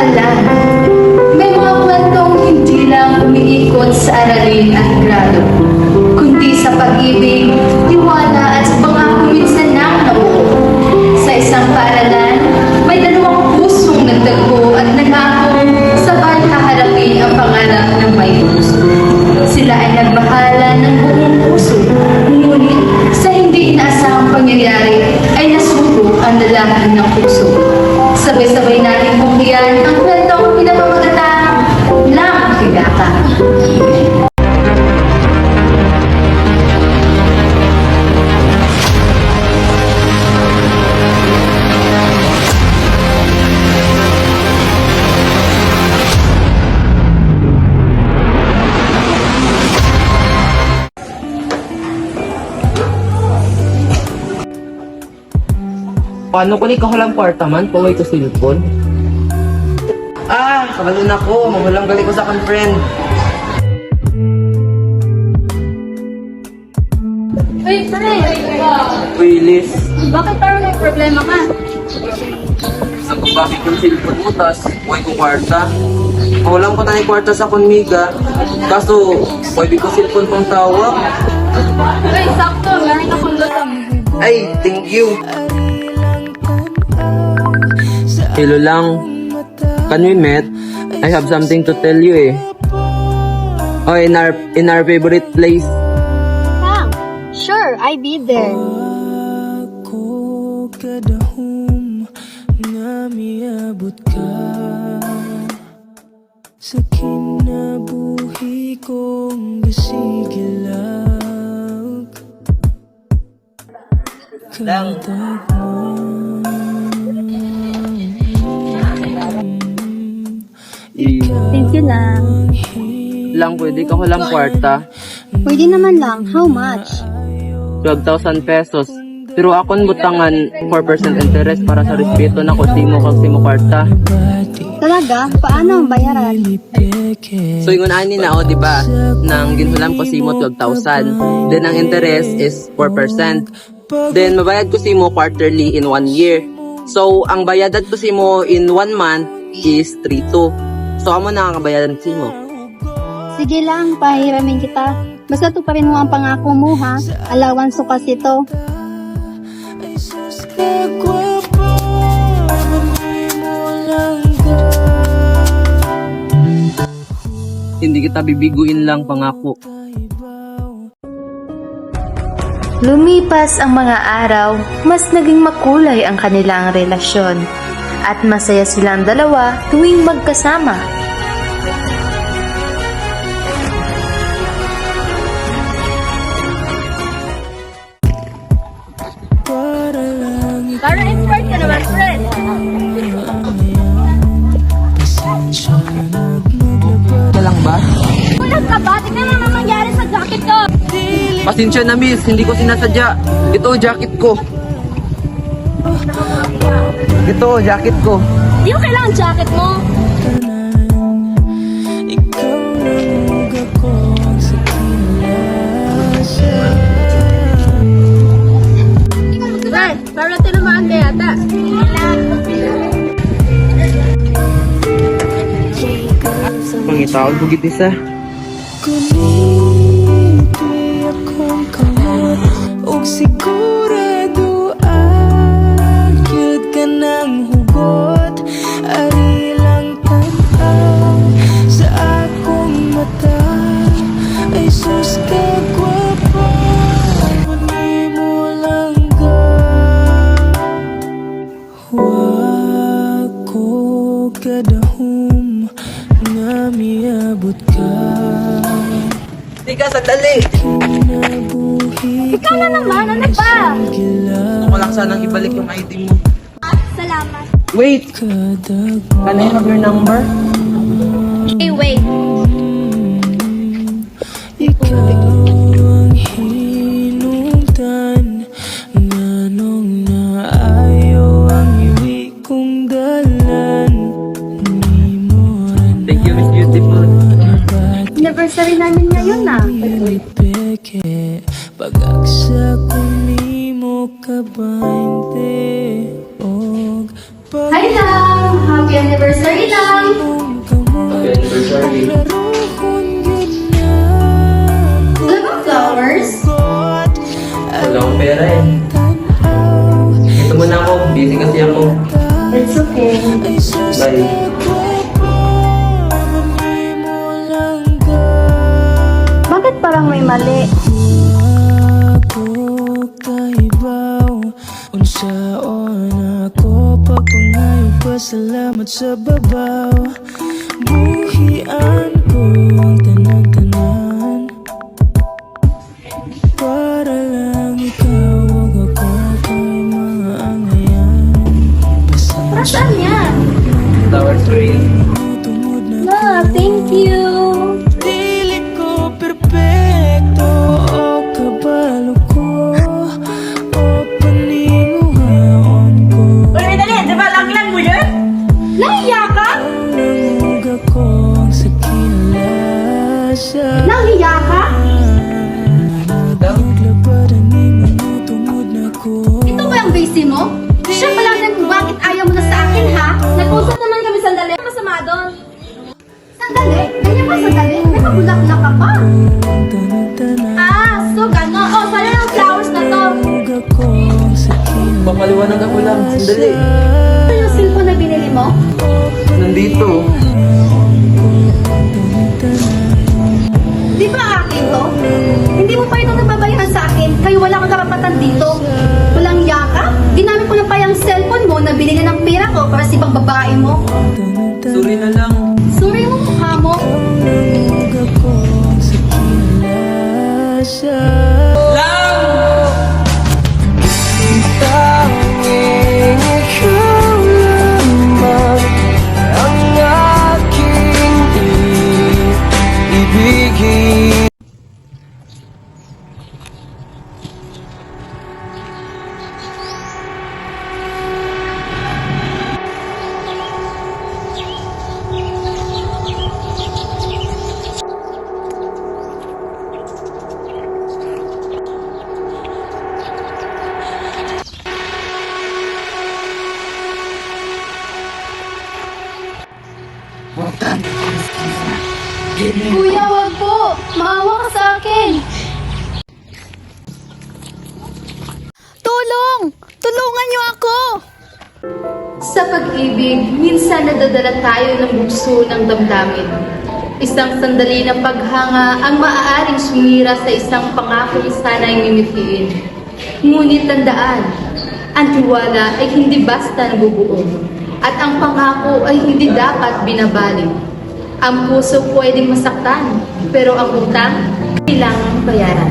Alam, may mga kwentong hindi lang umiikot sa aralin at grado, kundi sa pag-ibig, tiwala at sa pangako minsan nang nabuo. Sa isang paaralan, may dalawang pusong nagtagpo at nangakong sabay haharapin ang pangarap ng may puso. Sila ay nagbahala ng buong puso, ngunit sa hindi inaasahang pangyayari ay nasuko ang lalaki ng puso. Sabay-sabay natin bukyan ang kwentong pinapamagatang Lang Higaka. Paano ko ni kahulang kwarta man? Paway ko cellphone. Kabalo na ko. Mahulang gali ko sa akong friend. Uy, pre! Willis. Bakit parang may problema ka? Sa bakit yung cellphone mo, tas paway ko kwarta. Mahulang ko tayo kwarta sa konmiga. Kaso, pwede ko cellphone pang tawag. Uy, sakto! Meron akong lutang. Ay, thank you. Hello lang. Can we meet? I have something to tell you Oh, in our favorite place. Lang! Sure, I be there. Ako kadahom nga miabot ka sa kinabuhi kong gasigilag. Lang. Thank you lang. Lang, pwede ka hulang kwarta. Pwede naman lang. How much? 12,000 pesos. Pero akon butangan 4% interest para sa respeto na kusimo kag simo kwarta. Talaga? Paano ang bayaran? So yung ani na di ba? Nang ginhulam ko simo 12,000. Then ang interest is 4%. Then mabayad ko simo quarterly in 1 year. So ang bayadan ko simo in 1 month is 3,200. So amo na ang bayadan simo. Sige lang, pahiramin kita. Basta to pa rin mo ang pangako mo ha. Allowance ko kasi to. Hindi kita bibiguin lang, pangako. Lumipas ang mga araw, mas naging makulay ang kanilang relasyon at masaya silang dalawa tuwing magkasama. Para inspired ka naman, friend. Ka lang ba? Kulang ka ba? Tignan mo naman nangyari sa jacket ko. Pasensya na miss, hindi ko sinasadya. Ito jacket ko. Ito jacket ko. Di mo kailangan jacket mo. Ikaw lang ako sa kinalasan. Friend, para tinamaan ka yata. Pangitawag bugit isa. Kuniti akong kamot og sigurado agyud ka ng hugot. Ari lang tanaw sa akong mata. Ay sus ka gwapo, muli mo lang ga. Wa ko kadahom nga miabot ka. Tika, sandali! Ikaw na naman, ano ba? Gusto ko lang sanang ibalik yung ID mo. Salamat. Wait! Can I have your number? Hey, wait. Ikaw ang hinungdan, nganong naayaw ang iwi kong dalan. Ni mo rin Thank you, Miss Beautiful. Anniversary namin ngayon na. peke, pag-agsa kong nimo kabante og Hi lang! Happy anniversary lang! Naglaro kung yun na Alam mo, flowers? kot. Wala akong pera eh. Tanaw Ito muna ako, busy kasi ako. It's okay. ay susi Bye. ko pa. Mamay mo lang ka. Bakit parang may mali? Ako kaibaw unsaon ako pagpangayo pasalamat sa babaw buhian ko ang tanan-tanan para lang ikaw ug ako kay maangayan Para saan yan? Flower tree. tungod na Ma, thank you. dili ko perpekto o kabalo ko o paninguhaon ko Uy, dali, di ba lang mo yun? Nahiya ka? Nangungag ako sa kinalasa Nahiya ka? Naglabaran ni mga tungod na ko Ito ba ang base mo? Siya pala din kung bakit ayaw mo na sa akin, ha? Nag-usap naman kami sandali. Ano masama doon? Sandali? Ganyan ba sandali? May kabulak-lak ka pa. Tanang-tanang Ah, so gano'n. Oh, sana ng flowers na to. ako sa kinalasa Papaliwanag ako lang, sandali. Ito yung cellphone na binili mo? Nandito. Di ba akin to? Hindi mo pa ito nababayaran sa akin. Kayo wala kang karapatan dito. Walang yaka? Ginamit ko na pa yung cellphone mo na binili ng pera ko para sa ibang babae mo. Sorry na lang. Sorry mo mukha mo. Nangungag ako sa kinalasa Tanging ikaw lamang ang aking ibigin. Kuya, wag po. Maawa ka sa akin. Tulong! Tulungan niyo ako! Sa pag-ibig, minsan nadadala tayo ng bugso ng damdamin. Isang sandali ng paghanga ang maaaring sumira sa isang pangako na sana'y mimitiin. Ngunit tandaan, ang tiwala ay hindi basta nabubuo. At ang pangako ay hindi dapat binabalik. Ang puso pwedeng masaktan, pero ang utang kailangang bayaran.